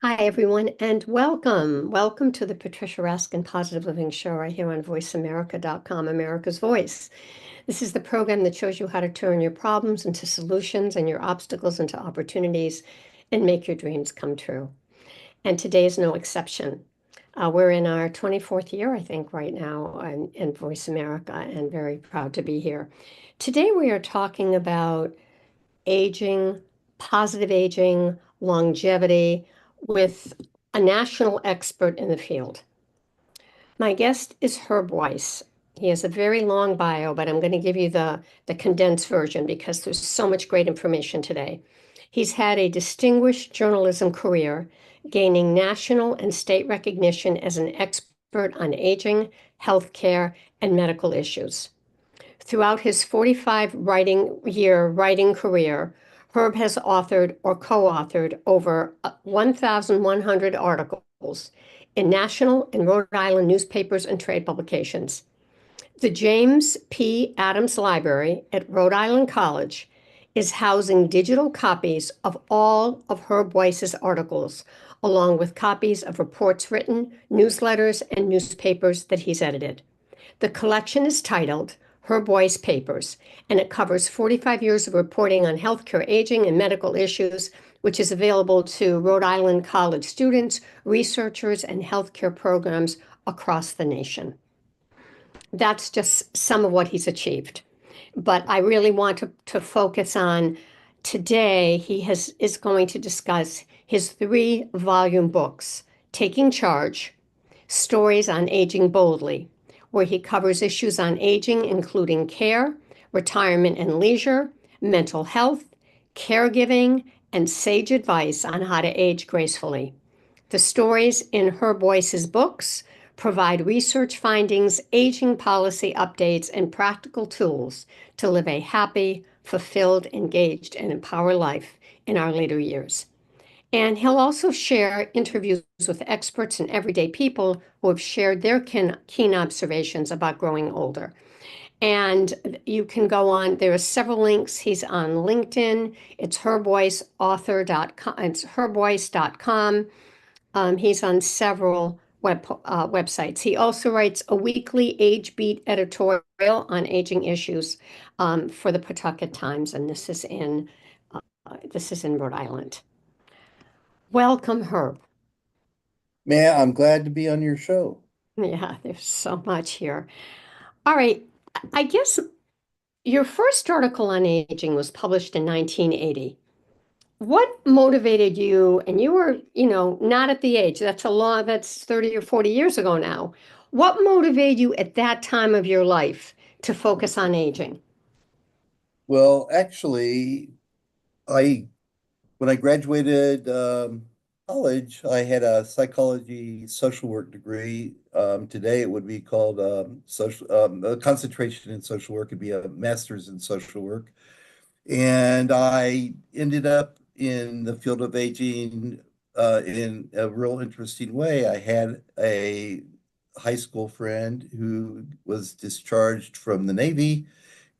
Hi, everyone, and welcome. Welcome to the Patricia Raskin Positive Living Show right here on voiceamerica.com, America's Voice. This is the program that shows you how to turn your problems into solutions and your obstacles into opportunities and make your dreams come true. And today is no exception. We're in our 24th year, I think, right now in Voice America, and very proud to be here. Today, we are talking about aging, positive aging, longevity with a national expert in the field. My guest is Herb Weiss. He has a very long bio, but I'm going to give you the condensed version because there's so much great information today. He's had a distinguished journalism career, gaining national and state recognition as an expert on aging, healthcare, and medical issues. Throughout his 45 year writing career, Herb has authored or co-authored over 1,100 articles in national and Rhode Island newspapers and trade publications. The James P. Adams Library at Rhode Island College is housing digital copies of all of Herb Weiss's articles, along with copies of reports written, newsletters, and newspapers that he's edited. The collection is titled Herb Weiss Papers, and it covers 45 years of reporting on healthcare, aging, and medical issues, which is available to Rhode Island College students, researchers, and healthcare programs across the nation. That's just some of what he's achieved. But I really want to focus on today. Is going to discuss his 3-volume books, Taking Charge, Stories on Aging Boldly, where he covers issues on aging, including care, retirement and leisure, mental health, caregiving, and sage advice on how to age gracefully. The stories in Herb Weiss's books provide research findings, aging policy updates, and practical tools to live a happy, fulfilled, engaged, and empowered life in our later years. And he'll also share interviews with experts and everyday people who have shared their keen observations about growing older. And you can go on, there are several links. He's on LinkedIn. It's herbweissauthor.com. It's herbweiss.com. He's on several websites. He also writes a weekly Age Beat editorial on aging issues for the Pawtucket Times, and this is in Rhode Island. Welcome, Herb. Man, I'm glad to be on your show. Yeah, there's so much here. All right. I guess your first article on aging was published in 1980. What motivated you? And you were, not at the age, that's 30 or 40 years ago now. What motivated you at that time of your life to focus on aging? Well, actually, I when I graduated college, I had a psychology social work degree. Today, it would be called social a concentration in social work. It'd be a master's in social work, and I ended up in the field of aging in a real interesting way. I had a high school friend who was discharged from the Navy.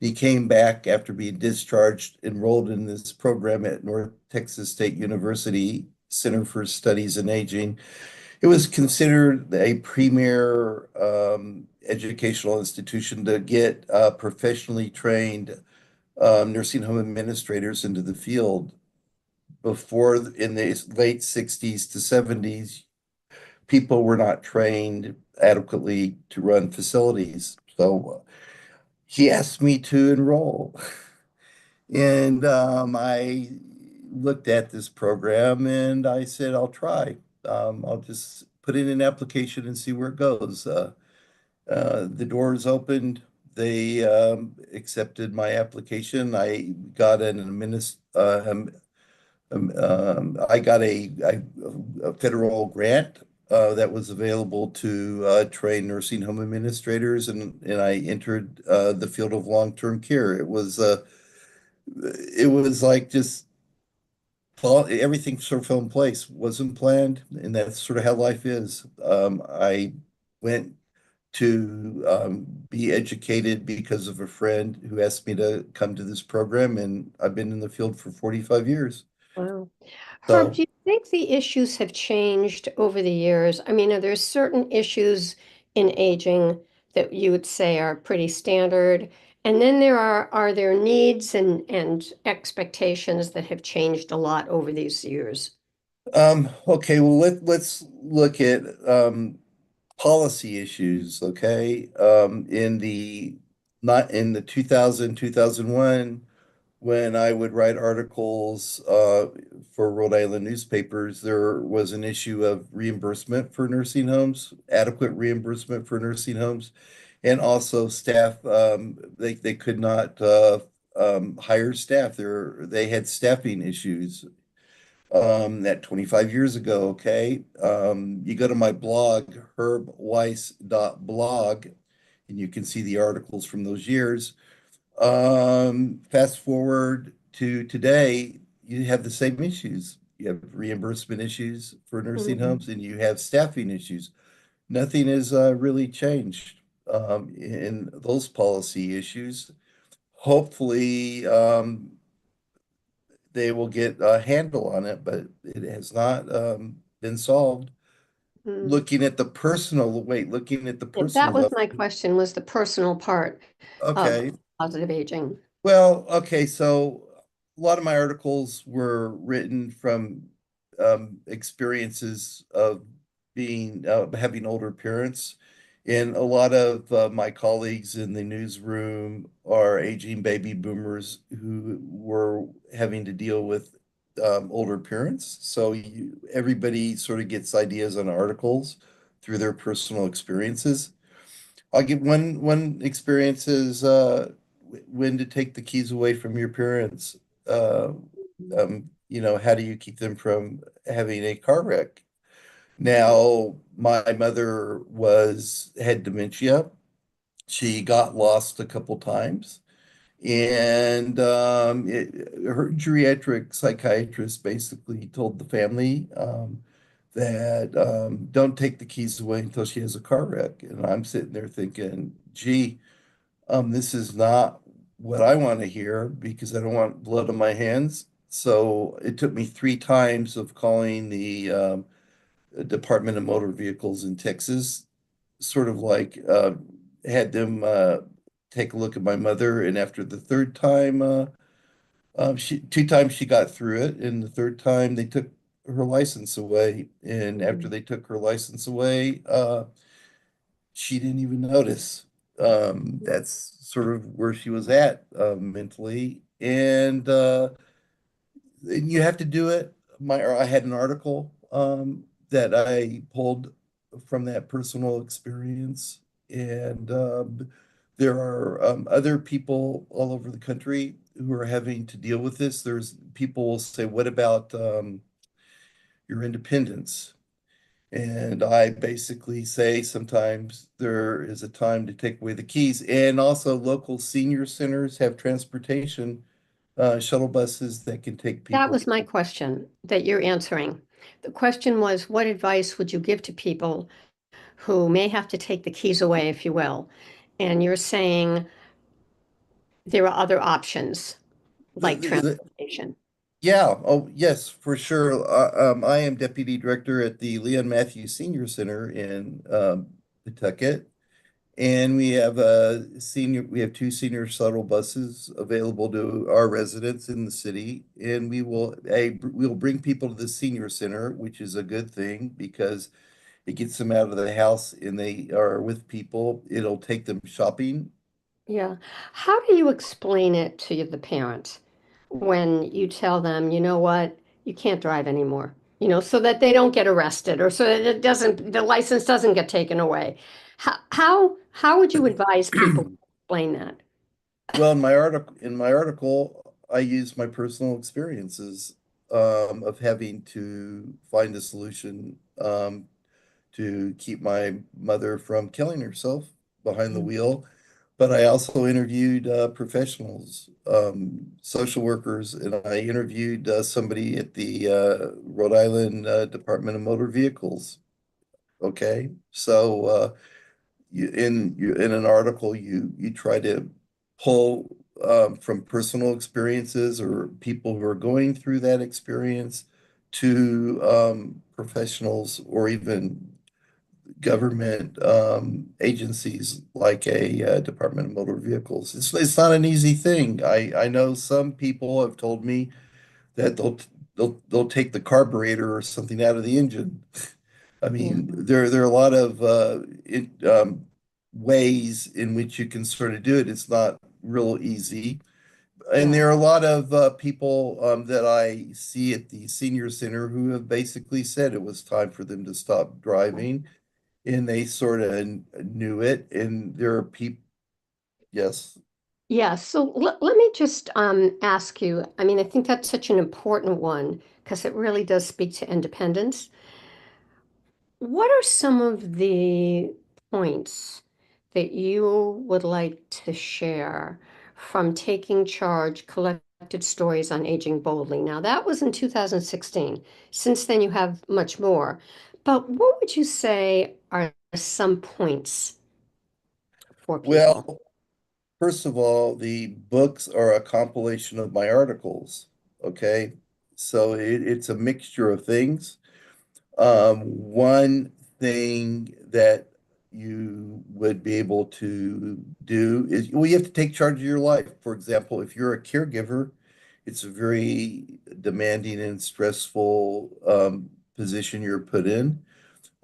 He came back after being discharged, enrolled in this program at North Texas State University Center for Studies in Aging. It was considered a premier educational institution to get professionally trained nursing home administrators into the field. Before, in the late 60s to 70s, people were not trained adequately to run facilities. So he asked me to enroll. And I looked at this program and I said, I'll try. I'll just put in an application and see where it goes. The doors opened. They accepted my application. I got I got a federal grant that was available to train nursing home administrators, and I entered the field of long-term care. It was like just everything sort of fell in place, wasn't planned, and that's sort of how life is. I went to be educated because of a friend who asked me to come to this program, and I've been in the field for 45 years. Wow. Herb, So. think the issues have changed over the years. I mean, are there certain issues in aging that you would say are pretty standard? And then are there needs and expectations that have changed a lot over these years? Okay, well let's look at policy issues, okay? In the not in the 2001, when I would write articles for Rhode Island newspapers, there was an issue of reimbursement for nursing homes, adequate reimbursement for nursing homes, and also staff. They could not hire staff. They had staffing issues. That 25 years ago. Okay, you go to my blog, herbweiss.blog, and you can see the articles from those years. Fast forward to today, you have the same issues. You have reimbursement issues for nursing Mhm. homes, and you have staffing issues. Nothing has really changed in those policy issues. Hopefully, they will get a handle on it, but it has not been solved. Mm. Looking at the Yeah, that personal was level. my question, was the personal part of Okay. positive aging. Well, okay, so a lot of my articles were written from experiences of being having older parents, and a lot of my colleagues in the newsroom are aging baby boomers who were having to deal with older parents. So everybody sort of gets ideas on articles through their personal experiences. I'll give one experience is when to take the keys away from your parents. Uh, how do you keep them from having a car wreck? Now, my mother was had dementia. She got lost a couple times, and her geriatric psychiatrist basically told the family that don't take the keys away until she has a car wreck. And I'm sitting there thinking, gee, this is not what I want to hear because I don't want blood on my hands. So it took me three times of calling the Department of Motor Vehicles in Texas, sort of like had them take a look at my mother. And after the third time, she two times she got through it, and the third time they took her license away. And after Mhm. they took her license away, she didn't even notice. That's sort of where she was at mentally, and you have to do it. I had an article that I pulled from that personal experience, and there are other people all over the country who are having to deal with this. There's people will say, "What about your independence?" And I basically say sometimes there is a time to take away the keys. And also, local senior centers have transportation shuttle buses that can take That people. was my question that you're answering. The question was, what advice would you give to people who may have to take the keys away, if you will? And you're saying there are other options The, like the, the, transportation. yeah, oh, yes, for sure. I am deputy director at the Leon Matthews Senior Center in Pawtucket. And we have two senior shuttle buses available to our residents in the city. And we'll bring people to the senior center, which is a good thing because it gets them out of the house and they are with people. It'll take them shopping. Yeah. How do you explain it to the parents when you tell them, you know what, you can't drive anymore, so that they don't get arrested or so that the license doesn't get taken away? How would you advise people to explain that? Well, in my article, I use my personal experiences of having to find a solution to keep my mother from killing herself behind the wheel. But I also interviewed professionals, social workers, and I interviewed somebody at the Rhode Island Department of Motor Vehicles. Okay, so in an article, you try to pull from personal experiences or people who are going through that experience to professionals or even government agencies like a Department of Motor Vehicles. It's not an easy thing. I know some people have told me that they'll take the carburetor or something out of the engine. I Yeah. mean, there are a lot of ways in which you can sort of do it. It's not real easy. And Yeah. there are a lot of people that I see at the senior center who have basically said it was time for them to stop driving, and they sort of knew it. And there are people, yes. Yeah. So let me just ask you. I mean, I think that's such an important one because it really does speak to independence. What are some of the points that you would like to share from Taking Charge, Collected Stories on Aging Boldly? Now, that was in 2016. Since then, you have much more. But what would you say are some points for people? Well, first of all, the books are a compilation of my articles. Okay. So it's a mixture of things. One thing that you would be able to do is, well, you have to take charge of your life. For example, if you're a caregiver, it's a very demanding and stressful position you're put in.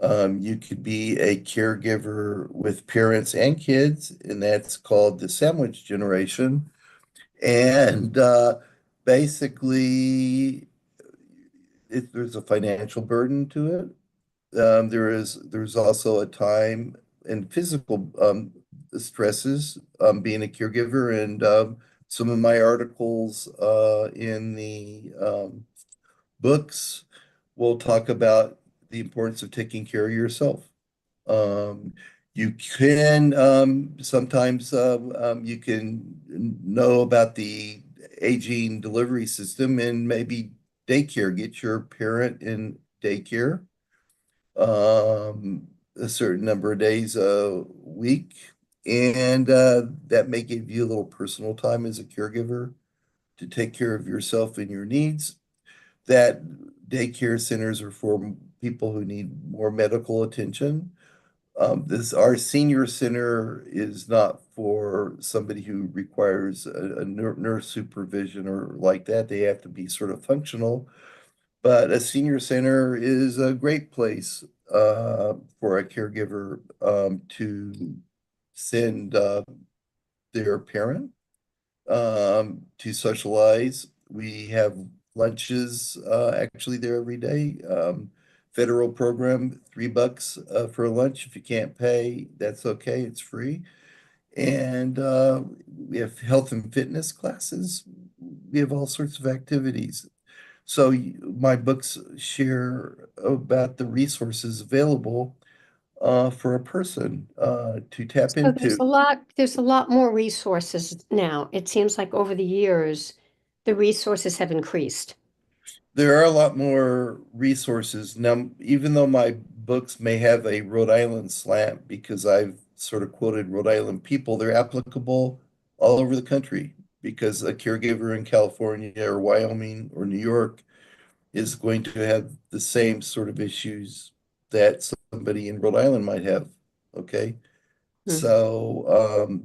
You could be a caregiver with parents and kids, and that's called the sandwich generation. And basically, there's a financial burden to it. There's also a time and physical stresses being a caregiver, and some of my articles in the books will talk about the importance of taking care of yourself. Um, you can sometimes you can know about the aging delivery system and maybe daycare. Get your parent in daycare a certain number of days a week, and that may give you a little personal time as a caregiver to take care of yourself and your needs. That daycare centers are for people who need more medical attention. This Our senior center is not for somebody who requires a nurse supervision or like that. They have to be sort of functional. But a senior center is a great place for a caregiver to send their parent to socialize. We have lunches actually there every day. Federal program, $3 for lunch. If you can't pay, that's okay. It's free. And we have health and fitness classes. We have all sorts of activities. So my books share about the resources available for a person to tap So into. there's a lot more resources now. It seems like over the years, the resources have increased. There are a lot more resources. Now, even though my books may have a Rhode Island slant because I've sort of quoted Rhode Island people, they're applicable all over the country because a caregiver in California or Wyoming or New York is going to have the same sort of issues that somebody in Rhode Island might have. Okay. Mhm. So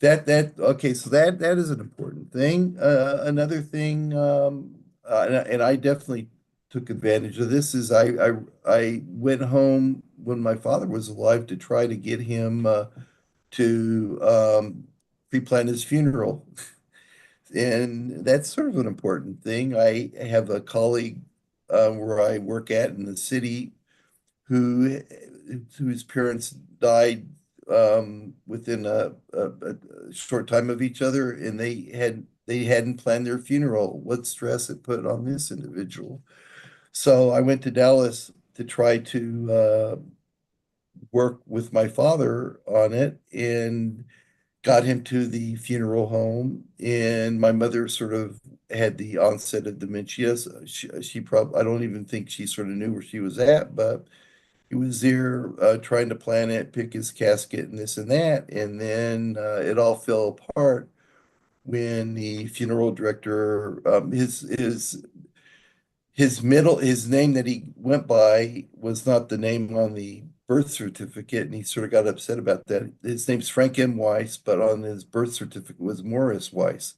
okay, so that is an important thing. Another thing, and I definitely took advantage of this, is I went home when my father was alive to try to get him to pre-plan his funeral. And that's sort of an important thing. I have a colleague where I work at in the city who whose parents died within a short time of each other, and they hadn't planned their funeral. What stress it put on this individual. So I went to Dallas to try to work with my father on it and got him to the funeral home. And my mother sort of had the onset of dementia. So she probably, I don't even think she sort of knew where she was at, but he was there trying to plan it, pick his casket, and this and that. And then it all fell apart when the funeral director, his his name that he went by was not the name on the birth certificate, and he sort of got upset about that. His name's Frank M. Weiss, but on his birth certificate was Morris Weiss.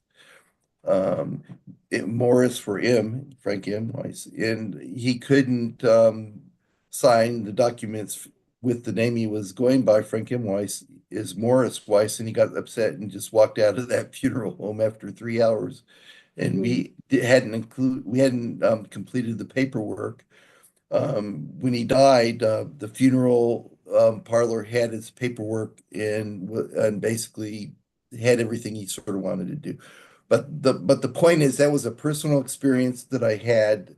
Um, Morris for M, Frank M. Weiss, and he couldn't sign the documents with the name he was going by, Frank M. Weiss, is Morris Weiss, and he got upset and just walked out of that funeral home after 3 hours. And Mm. we hadn't completed the paperwork. When he died, the funeral parlor had his paperwork and basically had everything he sort of wanted to do. But the point is that was a personal experience that I had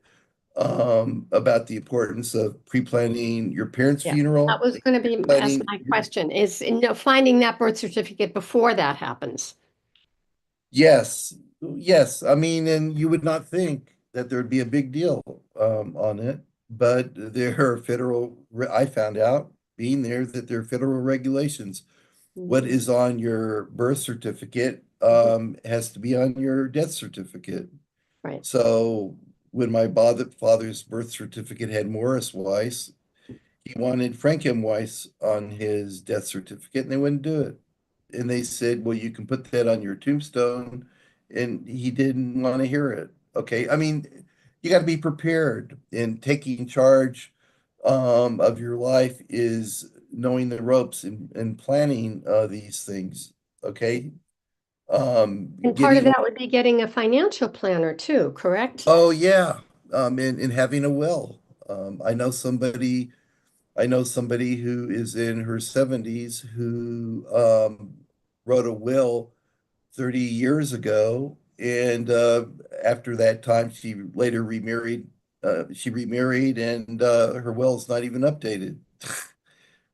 about the importance of pre-planning your parents' Yeah, that funeral, was going to be asked planning my your. question is, finding that birth certificate before that happens. Yes, yes. I mean, and you would not think that there'd be a big deal on it, but there are I found out being there that there are federal regulations. What Mhm. is on your birth certificate Mhm. has to be on your death certificate. Right. So when my father's birth certificate had Morris Weiss, he wanted Frank M. Weiss on his death certificate, and they wouldn't do it. And they said, well, you can put that on your tombstone. And he didn't want to hear it. Okay. I mean, you got to be prepared. And taking charge of your life is knowing the ropes and planning these things. Okay. And part of Getting, that would be getting a financial planner too, correct? oh, yeah. And having a will. Um, I know somebody I know somebody who is in her 70s who wrote a will 30 years ago. And after that time, she later remarried. She remarried, and her will is not even updated.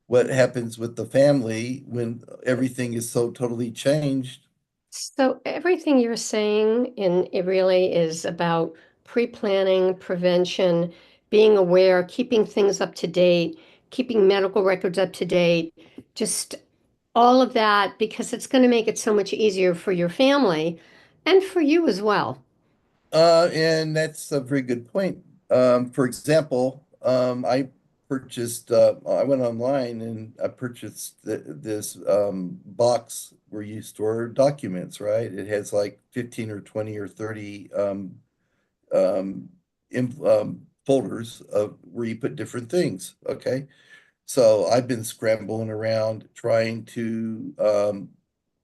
What happens with the family when everything is so totally changed? So everything you're saying in it really is about pre-planning, prevention, being aware, keeping things up to date, keeping medical records up to date, just all of that because it's going to make it so much easier for your family and for you as well. And that's a very good point. For example, I went online and I purchased this box where you store documents, right? It has like 15 or 20 or 30 um, folders of where you put different things. Okay. So I've been scrambling around trying to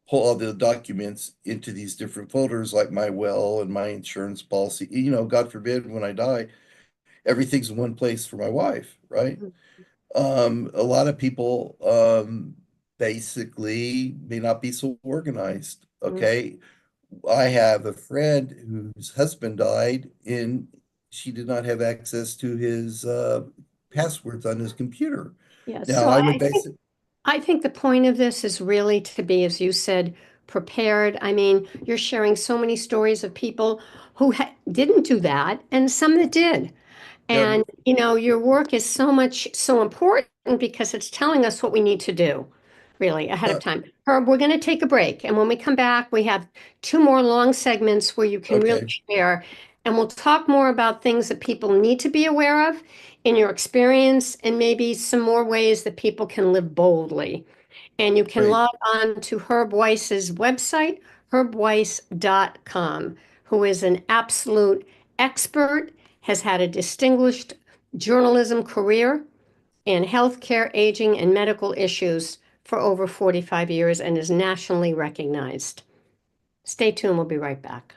pull all the documents into these different folders, like my will and my insurance policy. God forbid when I die, everything's in one place for my wife, right? A lot of people basically may not be so organized. Mhm. Okay. I have a friend whose husband died and she did not have access to his passwords on his computer. Yeah, Now, so I I would think basically, I think the point of this is really to be, as you said, prepared. I mean, you're sharing so many stories of people who didn't do that and some that did. yeah, And, your work is so important because it's telling us what we need to do, really, ahead of uh, time. Herb, we're going to take a break. And when we come back, we have two more long segments where you can really okay, share. And we'll talk more about things that people need to be aware of in your experience and maybe some more ways that people can live boldly. And you can great. log on to Herb Weiss's website, herbweiss.com, who is an absolute expert, has had a distinguished journalism career in healthcare, aging, and medical issues for over 45 years and is nationally recognized. Stay tuned, we'll be right back.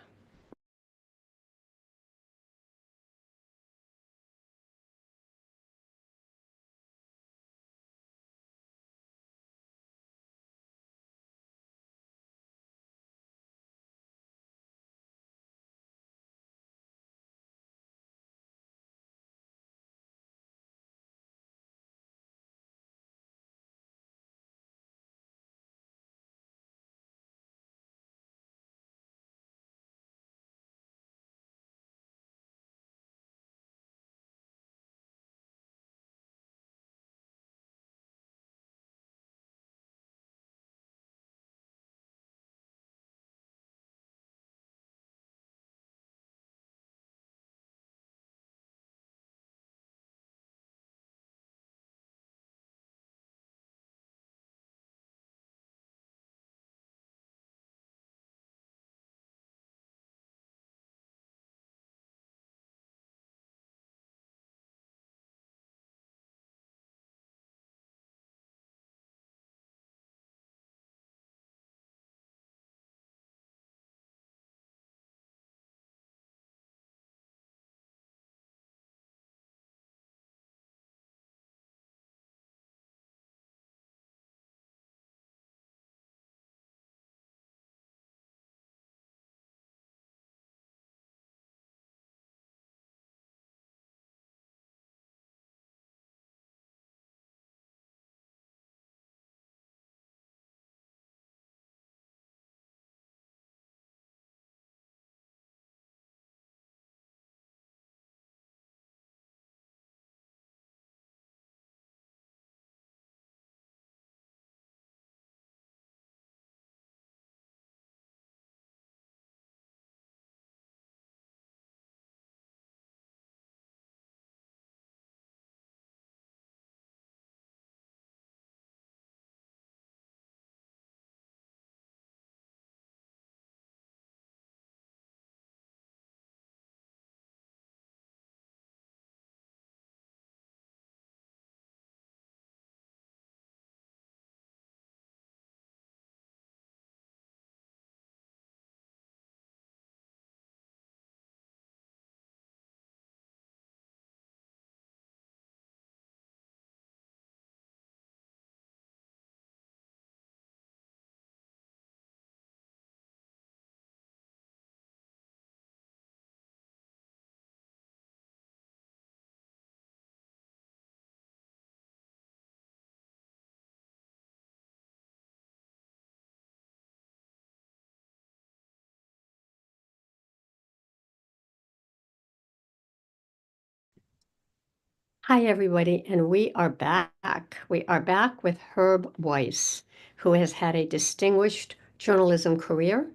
Hi, everybody, and we are back. We are back with Herb Weiss, who has had a distinguished journalism career,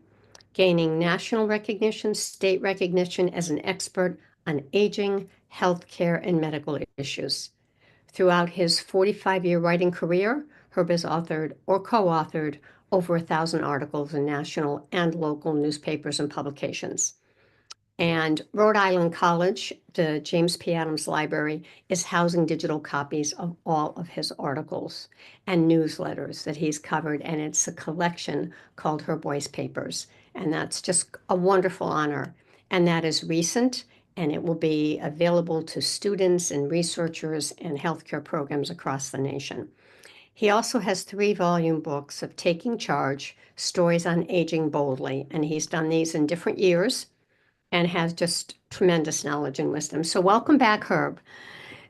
gaining national recognition, state recognition as an expert on aging, healthcare, and medical issues. Throughout his 45-year writing career, Herb has authored or co-authored over 1,000 articles in national and local newspapers and publications. And Rhode Island College, the James P. Adams Library, is housing digital copies of all of his articles and newsletters that he's covered. And it's a collection called Her Voice Papers. And that's just a wonderful honor. And that is recent, and it will be available to students and researchers and healthcare programs across the nation. He also has 3-volume books of Taking Charge, Stories on Aging Boldly. And he's done these in different years and has just tremendous knowledge and wisdom. So, welcome back, Herb.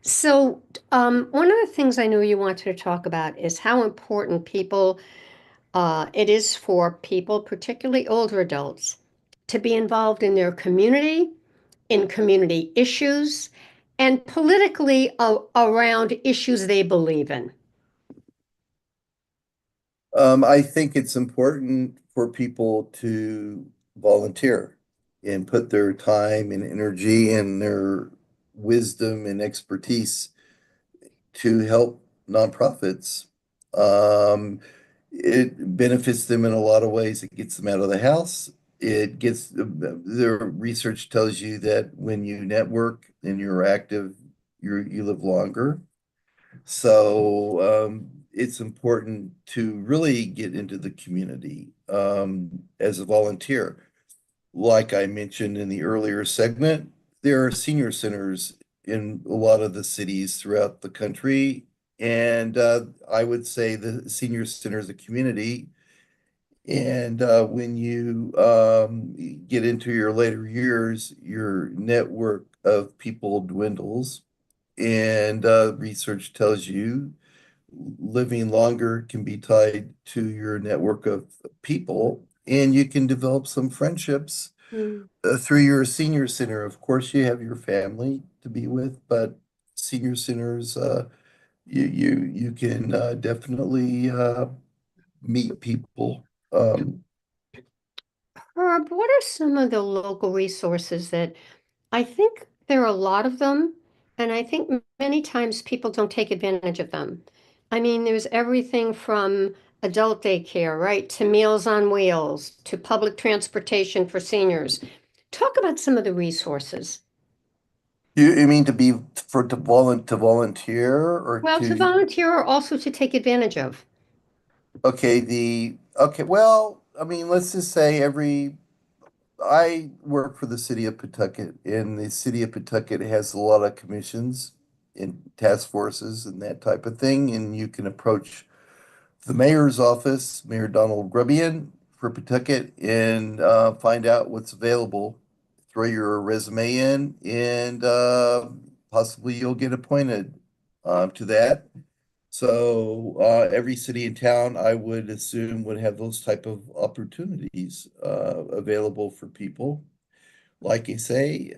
So, one of the things I know you wanted to talk about is how important it is for people, particularly older adults, to be involved in their community, in community issues, and politically around issues they believe in. I think it's important for people to volunteer and put their time and energy and their wisdom and expertise to help nonprofits. Um, it benefits them in a lot of ways. It gets them out of the house. It gets their research tells you that when you network and you're active, you live longer. So it's important to really get into the community as a volunteer. Like I mentioned in the earlier segment, there are senior centers in a lot of the cities throughout the country. And I would say the senior center is a community. And when you get into your later years, your network of people dwindles. And research tells you living longer can be tied to your network of people, and you can develop some friendships Mm. through your senior center. Of course, you have your family to be with, but senior centers, you can definitely meet people. Herb, what are some of the local resources that I think there are a lot of them, and I think many times people don't take advantage of them. I mean, there's everything from adult daycare, right, to Meals on Wheels, to public transportation for seniors. Talk about some of the resources. You mean to be to volunteer or Well, to to volunteer or also to take advantage of. okay, well, I mean, let's just say I work for the city of Pawtucket, and the city of Pawtucket has a lot of commissions and task forces and that type of thing. And you can approach the mayor's office, Mayor Donald Grubbian for Pawtucket, and find out what's available. Throw your resume in, and possibly you'll get appointed to that. So every city and town, I would assume, would have those type of opportunities available for people. Like you say,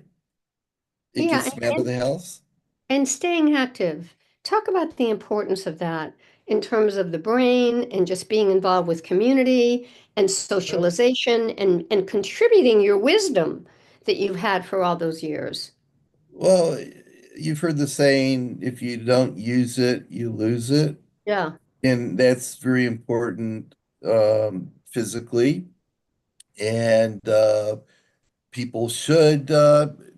it Yeah, gets them out of the house. and staying active. Talk about the importance of that in terms of the brain and just being involved with community and socialization and contributing your wisdom that you've had for all those years. Well, you've heard the saying, if you don't use it, you lose it. Yeah. And that's very important physically. And people should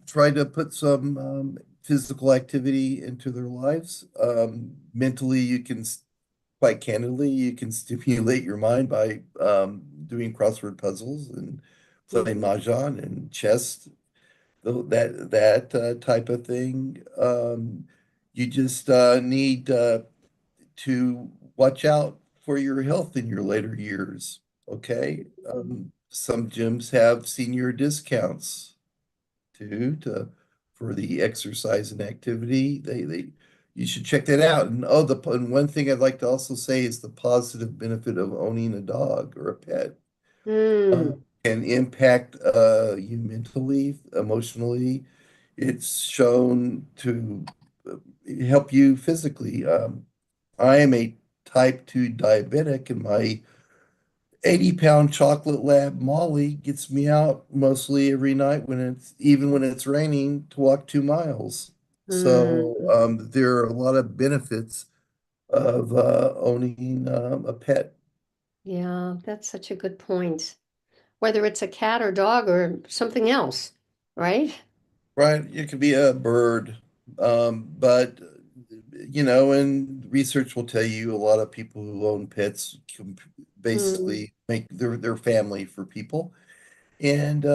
try to put some physical activity into their lives. Mentally, quite candidly, you can stimulate your mind by doing crossword puzzles and playing Mhm. mahjong and chess, that type of thing. You just need to watch out for your health in your later years. Okay. Some gyms have senior discounts too for the exercise and activity. You should check that out. And one thing I'd like to also say is the positive benefit of owning a dog or a pet uh, Mm. can impact you mentally, emotionally. It's shown to help you physically. I am a type 2 diabetic, and my 80-pound chocolate lab Molly gets me out mostly every night even when it's raining to walk 2 miles. So Mm, there are a lot of benefits of owning a pet. yeah, that's such a good point. Whether it's a cat or dog or something else, right? Right, it could be a bird, but and research will tell you a lot of people who own pets can Mm. basically make their family for people. And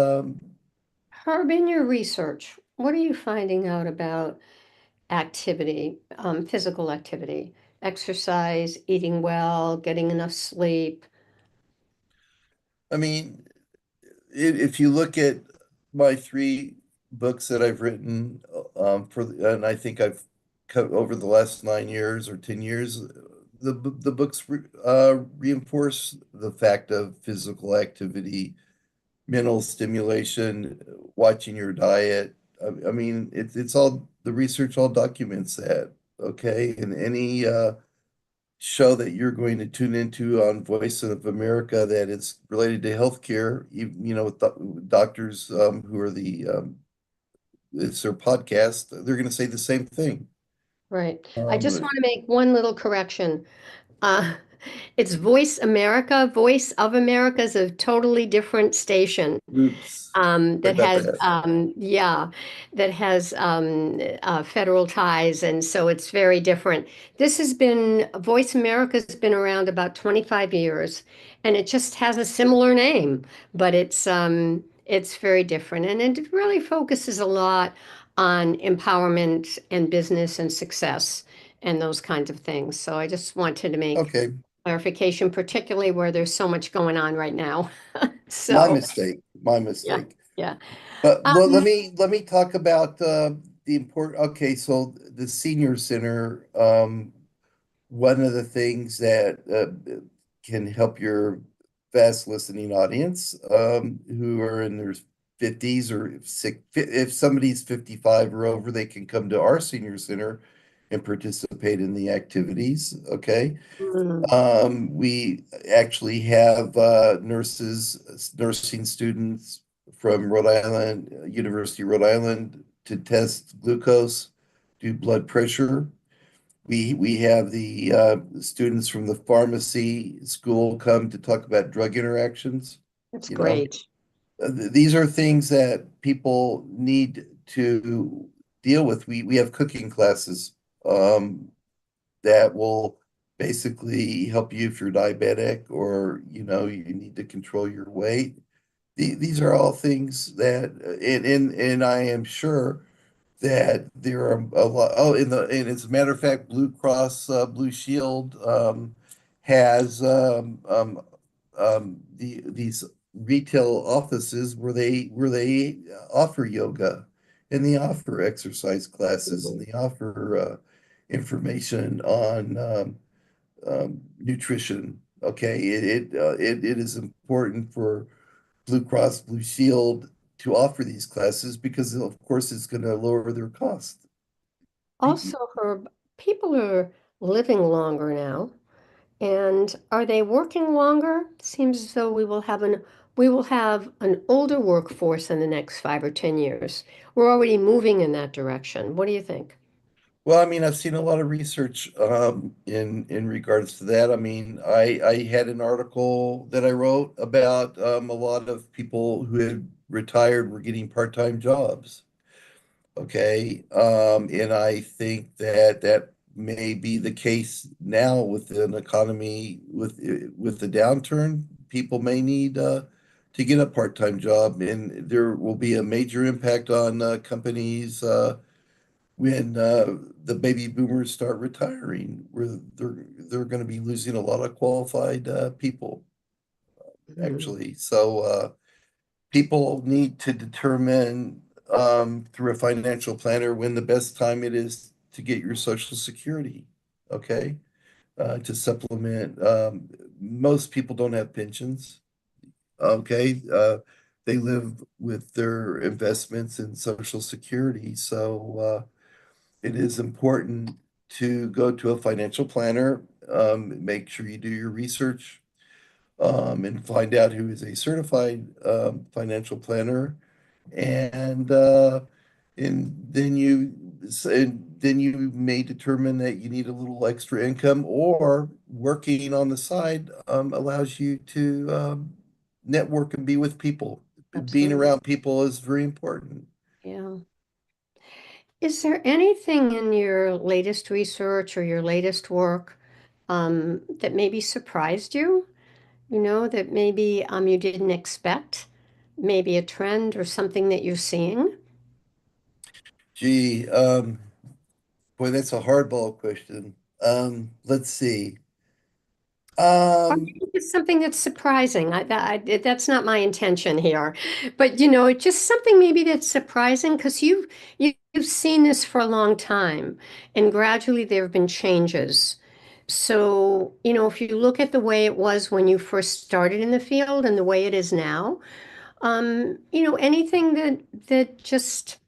Herb, in your research, what are you finding out about activity, physical activity, exercise, eating well, getting enough sleep? I mean, if you look at my 3 books that I've written, and I think I've cut over the last 9 years or 10 years, the books reinforce the fact of physical activity, mental stimulation, watching your diet. I mean, it's all the research all documents that, okay? And any show that you're going to tune into on Voice of America that is related to healthcare, with doctors who are it's their podcast, they're going to say the same thing. Right. I just Um, want to make one little correction. Uh, it's Voice America. Voice of America is a totally different station. Oops, sorry That about has that. yeah, that has federal ties, and so it's very different. This has been Voice America's been around about 25 years, and it just has a similar name, but it's very different, and it really focuses a lot on empowerment and business and success and those kinds of things. So I just wanted to make Okay, clarification, particularly where there's so much going on right now. my So mistake, my yeah, mistake. yeah. But let Um, me talk about the important. Okay, so the senior center. One of the things that can help your vast listening audience, who are in their 50s or if somebody's 55 or over, they can come to our senior center and participate in the activities. Okay. mm, We actually have nursing students from Rhode Island, University of Rhode Island, to test glucose, do blood pressure. We have the students from the pharmacy school come to talk about drug interactions. that's You know, great. These are things that people need to deal with. We have cooking classes um, that will basically help you if you're diabetic or you need to control your weight. These are all things that, and I am sure that there are a lot. Oh, and as a matter of fact, Blue Cross Blue Shield has these retail offices where they offer yoga, and they offer exercise classes, and Mhm. they offer information on nutrition. Okay, it is important for Blue Cross Blue Shield to offer these classes because of course it's going to lower their cost. Also, Herb, people are living longer now, and are they working longer? Seems as though we will have an older workforce in the next 5 or 10 years. We're already moving in that direction. What do you think? Well, I mean, I've seen a lot of research in regards to that. I mean, I had an article that I wrote about a lot of people who had retired were getting part-time jobs. Okay. And I think that that may be the case now with an economy with the downturn. People may need to get a part-time job, and there will be a major impact on companies when the baby boomers start retiring, where they're going to be losing a lot of qualified people, Mhm. actually. So people need to determine through a financial planner when the best time it is to get your Social Security, okay? To supplement. Most people don't have pensions, okay? They live with their investments in Social Security. So it is important to go to a financial planner, make sure you do your research, and find out who is a certified financial planner, and then you may determine that you need a little extra income, or working on the side allows you to network and be with people. Being Absolutely. around people is very important. Yeah. Is there anything in your latest research or your latest work that maybe surprised you? You know, that maybe you didn't expect? Maybe a trend or something that you're seeing? Gee, boy, that's a hardball question. Let's see. Or Um, maybe it's something that's surprising. That's not my intention here, but just something maybe that's surprising because you've seen this for a long time, and gradually there have been changes. So, if you look at the way it was when you first started in the field and the way it is now, anything that just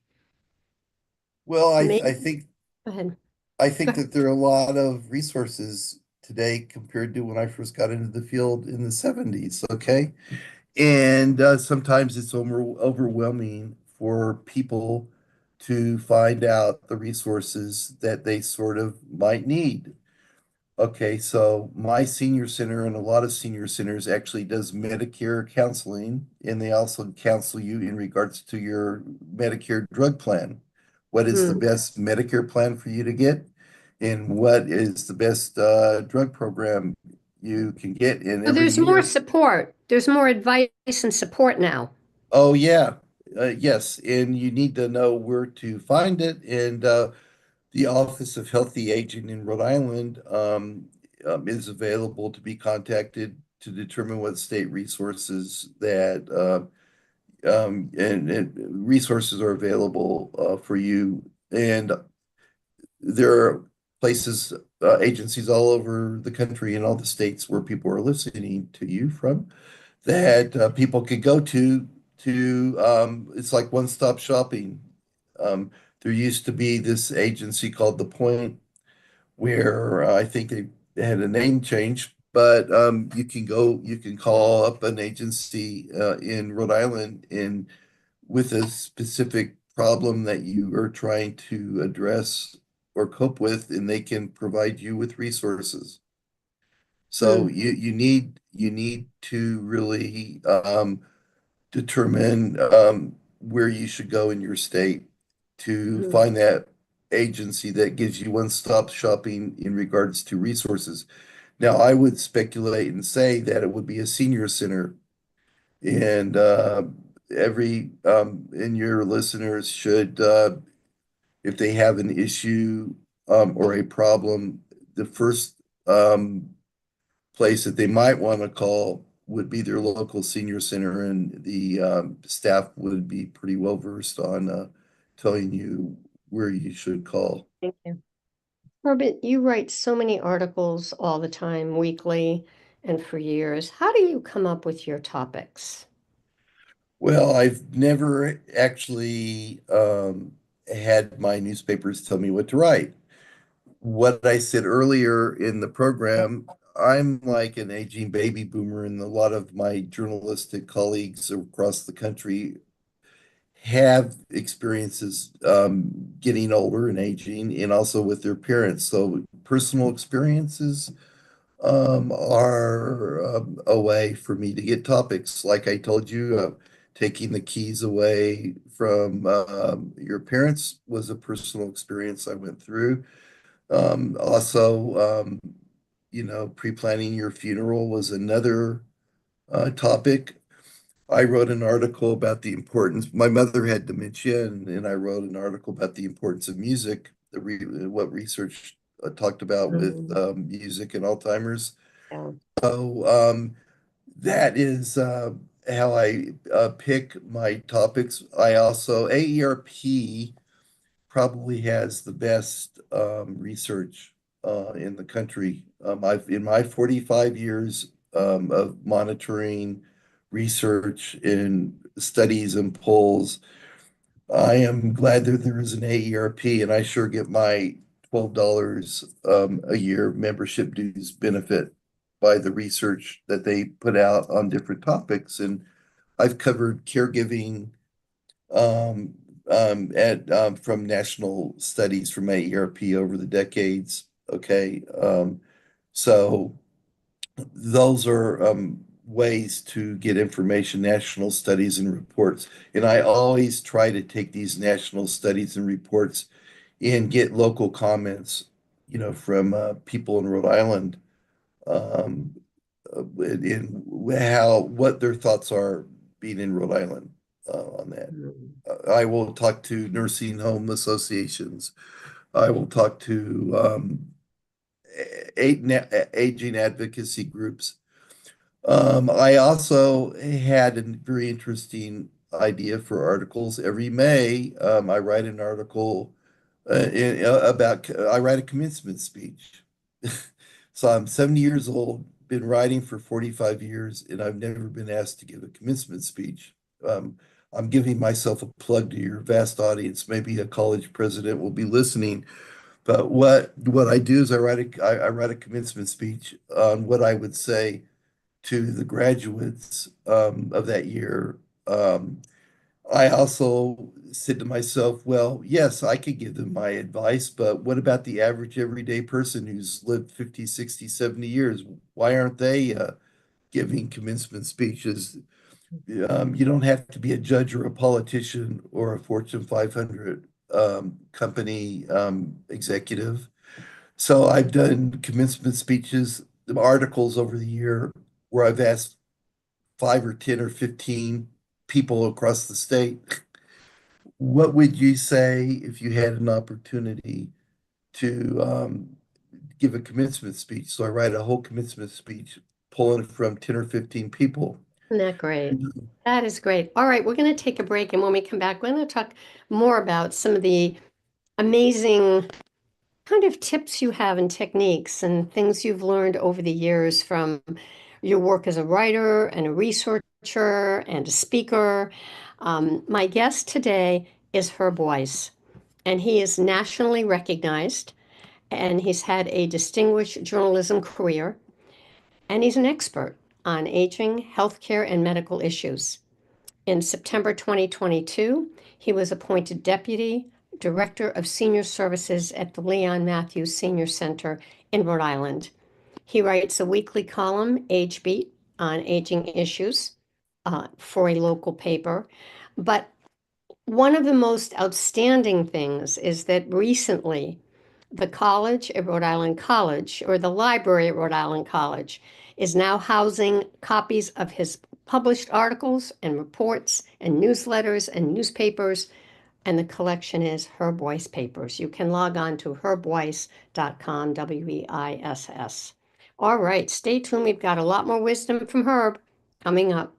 well, maybe. Go ahead. I Go think ahead. that there are a lot of resources today compared to when I first got into the field in the 70s, okay? And sometimes it's overwhelming for people to find out the resources that they sort of might need. Okay, so my senior center and a lot of senior centers actually does Medicare counseling, and they also counsel you in regards to your Medicare drug plan. What is the Hmm. best Medicare plan for you to get, and what is the best drug program you can get in So every there's more year? support. There's more advice and support now. Oh yeah, yes, and you need to know where to find it. And the Office of Healthy Aging in Rhode Island is available to be contacted to determine what state resources that and resources are available for you. And there are places, agencies all over the country and all the states where people are listening to you from that people could go to it's like one-stop shopping. Um, there used to be this agency called The Point where I think they had a name change, but you can call up an agency in Rhode Island and with a specific problem that you are trying to address or cope with, and they can provide you with resources. So Hmm. you need to really determine where you should go in your state to Hmm. find that agency that gives you one-stop shopping in regards to resources. Now, I would speculate and say that it would be a senior center, and every and your listeners should, if they have an issue or a problem, the first um, place that they might want to call would be their local senior center, and the staff would be pretty well versed on telling you where you should call. Thank you. Robert, you write so many articles all the time, weekly, and for years. How do you come up with your topics? Well, I've never actually had my newspapers tell me what to write. What I said earlier in the program, I'm like an aging baby boomer, and a lot of my journalistic colleagues across the country have experiences getting older and aging, and also with their parents. So personal experiences are a way for me to get topics. Like I told you, taking the keys away from your parents was a personal experience I went through. Also, pre-planning your funeral was another topic. I wrote an article about the importance. My mother had dementia, and I wrote an article about the importance of music, what research talked about with Mm, music and Alzheimer's. yeah. So that is how I pick my topics. I also, AERP probably has the best research in the country. In my 45 years of monitoring research and studies and polls, I am glad that there is an AERP, and I sure get my $12 a year membership dues benefit by the research that they put out on different topics. And I've covered caregiving um, at from national studies from AERP over the decades. Okay, so those are ways to get information, national studies and reports. And I always try to take these national studies and reports and get local comments, from people in Rhode Island, um, in how what their thoughts are being in Rhode Island on that. Mm. I will talk to nursing home associations. I will talk to aging advocacy groups. I also had a very interesting idea for articles. Every May, I write an article I write a commencement speech. So I'm 70 years old, been writing for 45 years, and I've never been asked to give a commencement speech. Um, I'm giving myself a plug to your vast audience. Maybe a college president will be listening. But what I do is I write a commencement speech on what I would say to the graduates of that year. I also said to myself, well, yes, I could give them my advice, but what about the average everyday person who's lived 50, 60, 70 years? Why aren't they giving commencement speeches? You don't have to be a judge or a politician or a Fortune 500 company executive. So I've done commencement speeches, articles over the year where I've asked 5 or 10 or 15 people across the state, what would you say if you had an opportunity to give a commencement speech? So I write a whole commencement speech, pulling from 10 or 15 people. Isn't that great? That is great. All right, we're going to take a break, and when we come back, we're going to talk more about some of the amazing kind of tips you have and techniques and things you've learned over the years from your work as a writer and a researcher and a speaker. My guest today is Herb Weiss, and he is nationally recognized, and he's had a distinguished journalism career, and he's an expert on aging, healthcare, and medical issues. In September 2022, he was appointed Deputy Director of Senior Services at the Leon Matthews Senior Center in Rhode Island. He writes a weekly column, Age Beat, on aging issues for a local paper. But one of the most outstanding things is that recently the college at Rhode Island College, or the library at Rhode Island College, is now housing copies of his published articles and reports and newsletters and newspapers, and the collection is Herb Weiss Papers. You can log on to herbweiss.com, Weiss. All right, stay tuned. We've got a lot more wisdom from Herb coming up.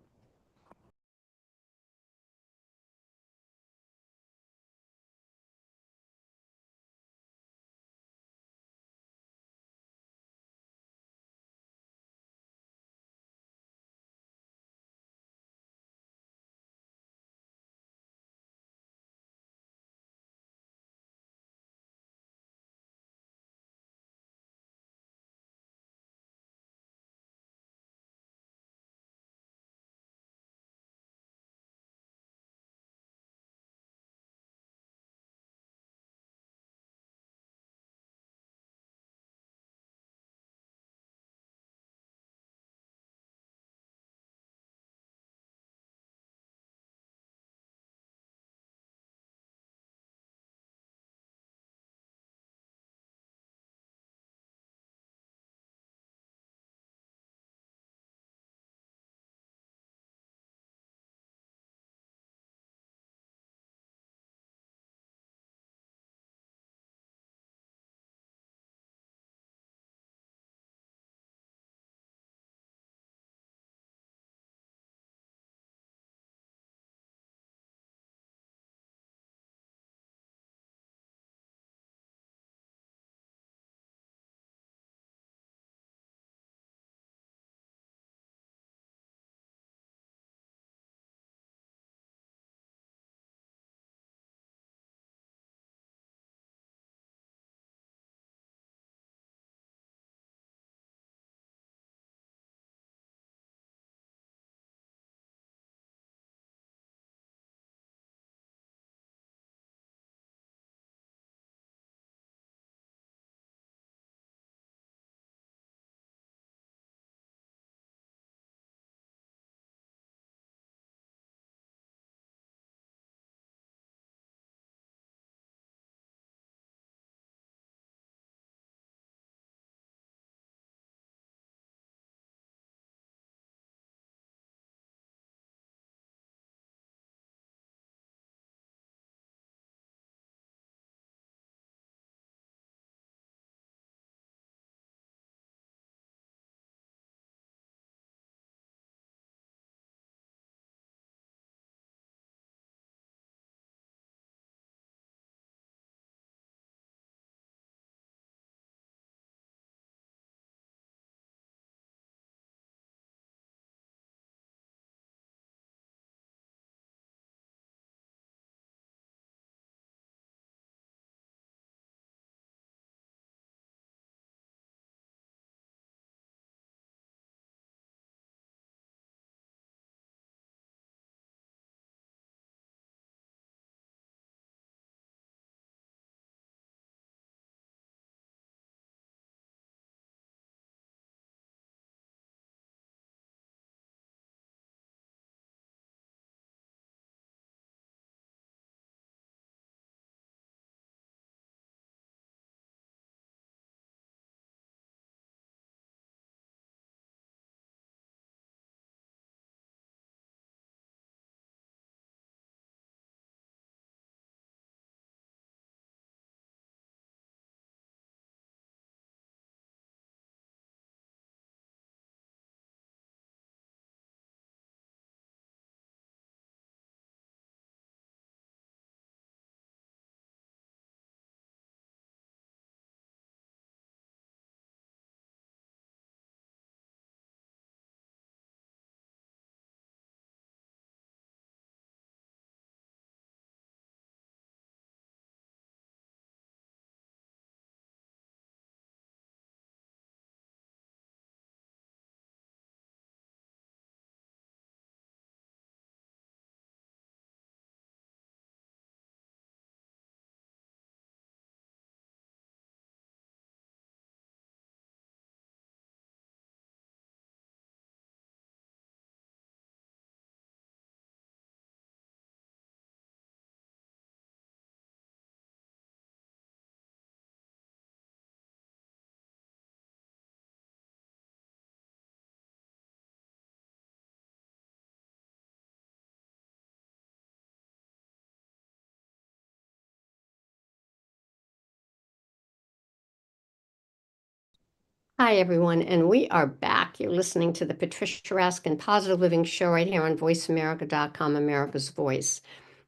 Hi, everyone, and we are back. You're listening to the Patricia Raskin Positive Living Show right here on voiceamerica.com, America's Voice.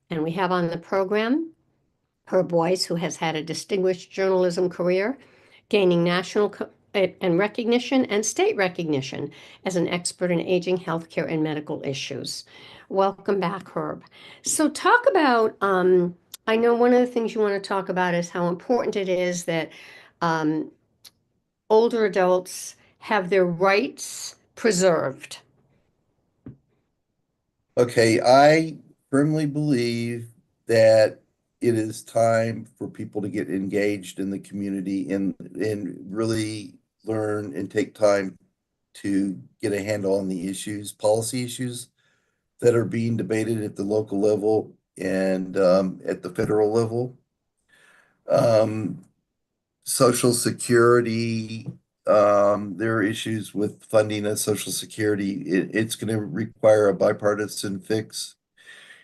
And we have on the program Herb Weiss, who has had a distinguished journalism career, gaining and recognition and state recognition as an expert in aging, healthcare, and medical issues. Welcome back, Herb. So, talk about, I know one of the things you want to talk about is how important it is that um, older adults have their rights preserved. Okay, I firmly believe that it is time for people to get engaged in the community and really learn and take time to get a handle on the issues, policy issues that are being debated at the local level and at the federal level. Um, Social Security, there are issues with funding of Social Security. It's going to require a bipartisan fix,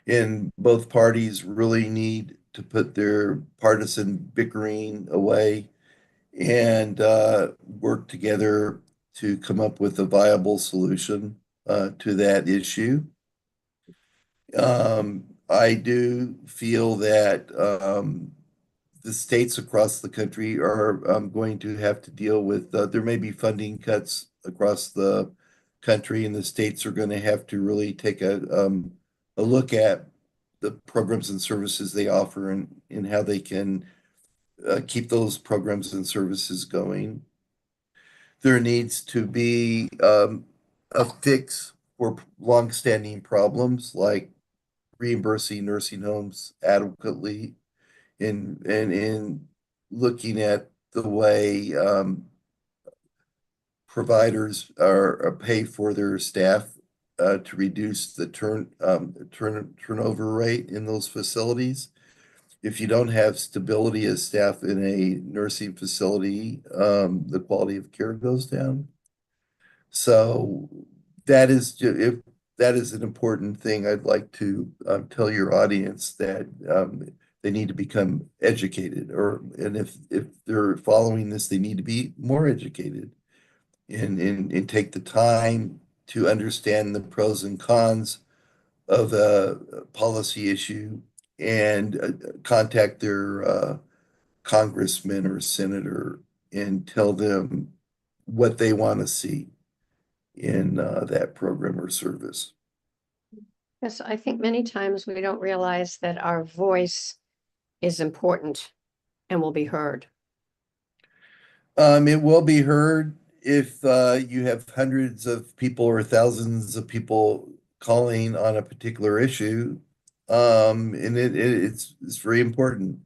and both parties really need to put their partisan bickering away and work together to come up with a viable solution to that issue. I do feel that the states across the country are going to have to deal with, there may be funding cuts across the country, and the states are going to have to really take a look at the programs and services they offer and how they can keep those programs and services going. There needs to be a fix for longstanding problems like reimbursing nursing homes adequately in looking at the way providers are pay for their staff to reduce the turnover rate in those facilities. If you don't have stability as staff in a nursing facility, the quality of care goes down. So if that is an important thing, I'd like to tell your audience that they need to become educated, and if they're following this, they need to be more educated and take the time to understand the pros and cons of a policy issue and contact their congressman or senator and tell them what they want to see in that program or service. Yes, I think many times we don't realize that our voice is important and will be heard. It will be heard if you have hundreds of people or thousands of people calling on a particular issue, and it's very important.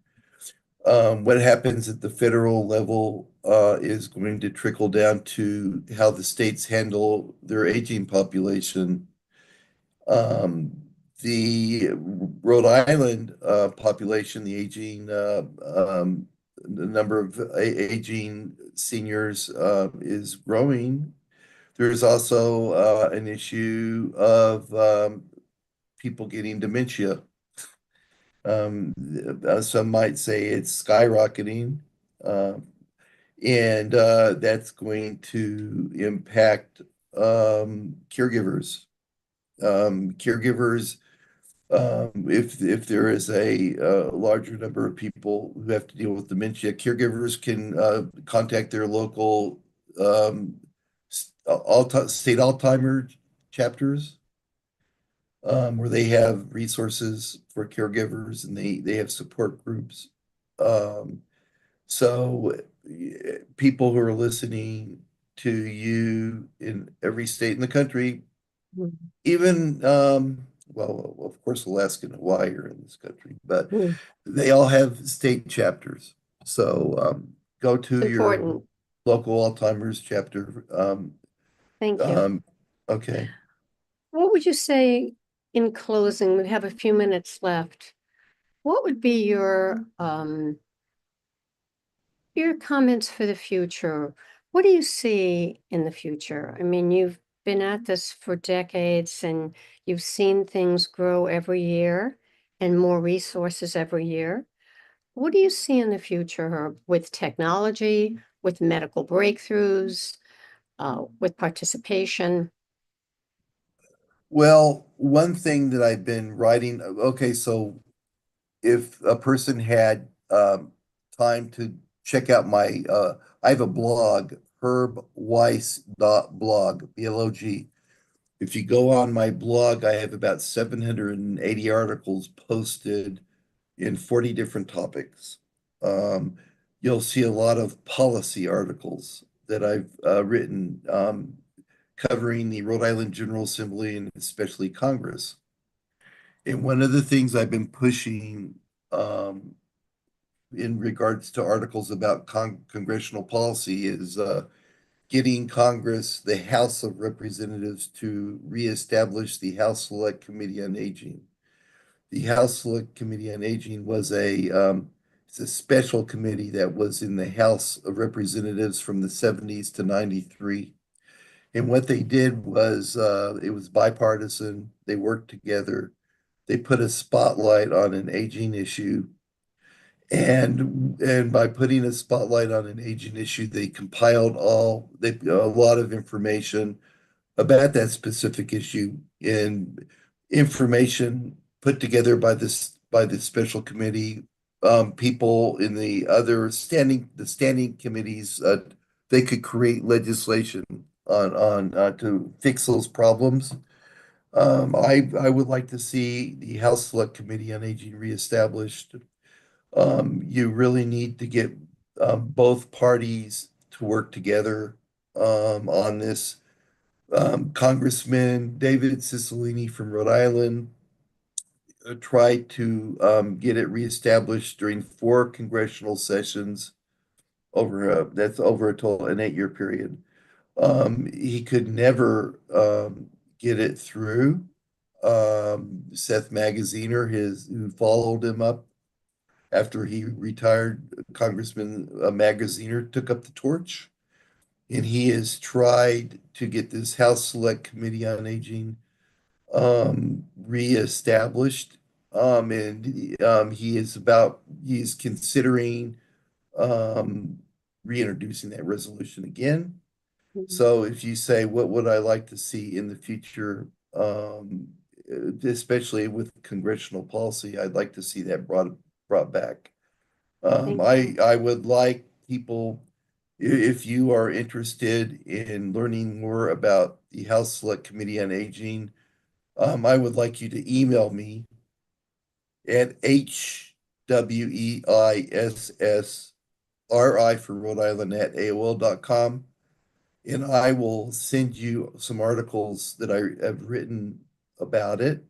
What happens at the federal level is going to trickle down to how the states handle their aging population. Um, the Rhode Island population, the aging, the number of aging seniors is growing. There's also an issue of people getting dementia. Some might say it's skyrocketing, uh, and that's going to impact caregivers. Caregivers, if there is a larger number of people who have to deal with dementia, caregivers can contact their local state Alzheimer's chapters, where they have resources for caregivers and they have support groups. Um, so people who are listening to you in every state in the country, even well, of course, Alaska and Hawaii are in this country, but Mm. they all have state chapters. So go It's to your important. local Alzheimer's chapter. Thank you. Um, okay. What would you say in closing? We have a few minutes left. What would be your comments for the future? What do you see in the future? I mean, you've been at this for decades and you've seen things grow every year and more resources every year. What do you see in the future, Herb, with technology, with medical breakthroughs, with participation? Well, one thing that I've been writing, okay, so if a person had time to check out I have a blog, herbweiss.blog, blog. If you go on my blog, I have about 780 articles posted in 40 different topics. Um, you'll see a lot of policy articles that I've written covering the Rhode Island General Assembly and especially Congress. And one of the things I've been pushing um, in regards to articles about congressional policy is getting Congress, the House of Representatives, to reestablish the House Select Committee on Aging. The House Select Committee on Aging was it's a special committee that was in the House of Representatives from the 70s to 93. And what they did was it was bipartisan. They worked together. They put a spotlight on an aging issue. And by putting a spotlight on an aging issue, they compiled a lot of information about that specific issue and information put together by this special committee. People in the standing committees, they could create legislation on to fix those problems. I would like to see the House Select Committee on Aging reestablished. You really need to get both parties to work together on this. Congressman David Cicilline from Rhode Island tried to get it reestablished during 4 congressional sessions that's over a total an 8-year period. He could never get it through. Seth Magaziner, who followed him up after he retired, Congressman Magaziner took up the torch, and he has tried to get this House Select Committee on Aging reestablished. And he's considering um, reintroducing that resolution again. Mhm. So if you say, what would I like to see in the future, especially with congressional policy, I'd like to see that brought back. Thank you. I would like people, if you are interested in learning more about the House Select Committee on Aging, I would like you to email me at HWEISSRI for Rhode Island at AOL.com, and I will send you some articles that I have written about it.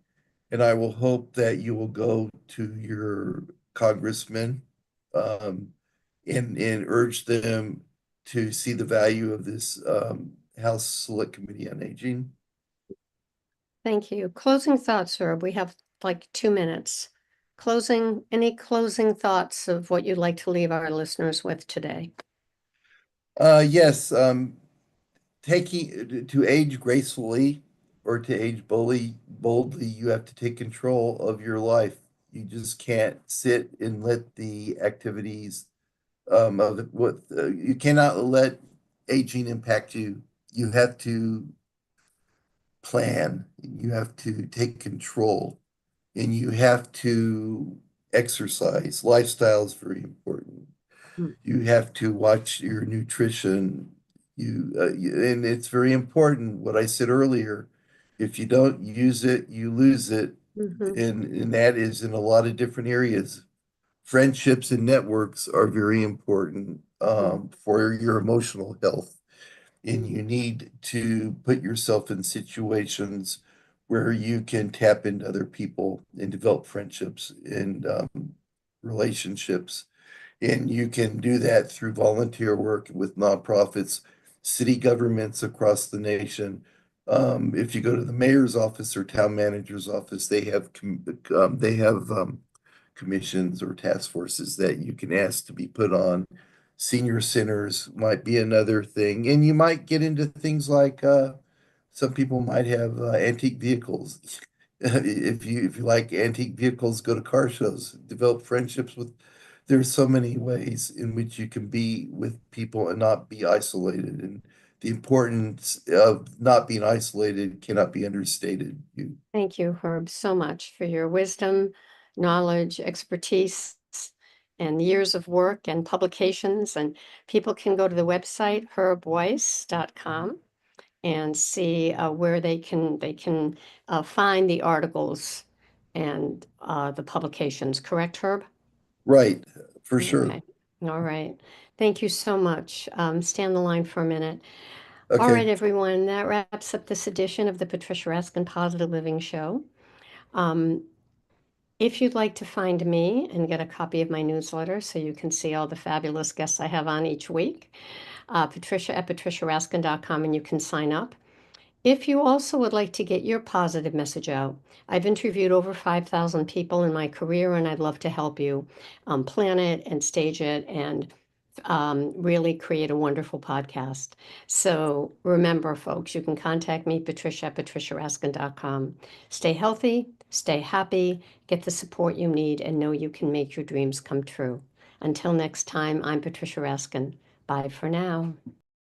And I will hope that you will go to your congressman um, and urge them to see the value of this House Select Committee on Aging. Thank you. Closing thoughts, sir. We have like 2 minutes. Any closing thoughts of what you'd like to leave our listeners with today? Yes, taking to age gracefully or to age boldly, you have to take control of your life. You just can't sit and let the activities you cannot let aging impact you. You have to plan, you have to take control, and you have to exercise. Lifestyle is very important. Mm. You have to watch your nutrition. And it's very important what I said earlier. If you don't use it, you lose it, Mhm. and that is in a lot of different areas. Friendships and networks are very important Mm. for your emotional health, and Mm. you need to put yourself in situations where you can tap into other people and develop friendships and relationships. And you can do that through volunteer work with nonprofits, city governments across the nation. If you go to the mayor's office or town manager's office, they have commissions or task forces that you can ask to be put on. Senior centers might be another thing, and you might get into things like some people might have antique vehicles. If you like antique vehicles, go to car shows, develop friendships with there's so many ways in which you can be with people and not be isolated. And the importance of not being isolated cannot be understated. Thank you, Herb, so much for your wisdom, knowledge, expertise, and years of work and publications. And people can go to the website herbweiss.com and see where they can find the articles and the publications. Correct, Herb? Right, for sure. Okay. All right. Thank you so much. Stay on the line for a minute. All right, Okay. everyone. That wraps up this edition of the Patricia Raskin Positive Living Show. Um, if you'd like to find me and get a copy of my newsletter so you can see all the fabulous guests I have on each week, Patricia at patriciaraskin.com, and you can sign up. If you also would like to get your positive message out, I've interviewed over 5,000 people in my career, and I'd love to help you plan it and stage it and really create a wonderful podcast. So remember, folks, you can contact me, Patricia at patriciaraskin.com. Stay healthy, stay happy, get the support you need, and know you can make your dreams come true. Until next time, I'm Patricia Raskin. Bye for now.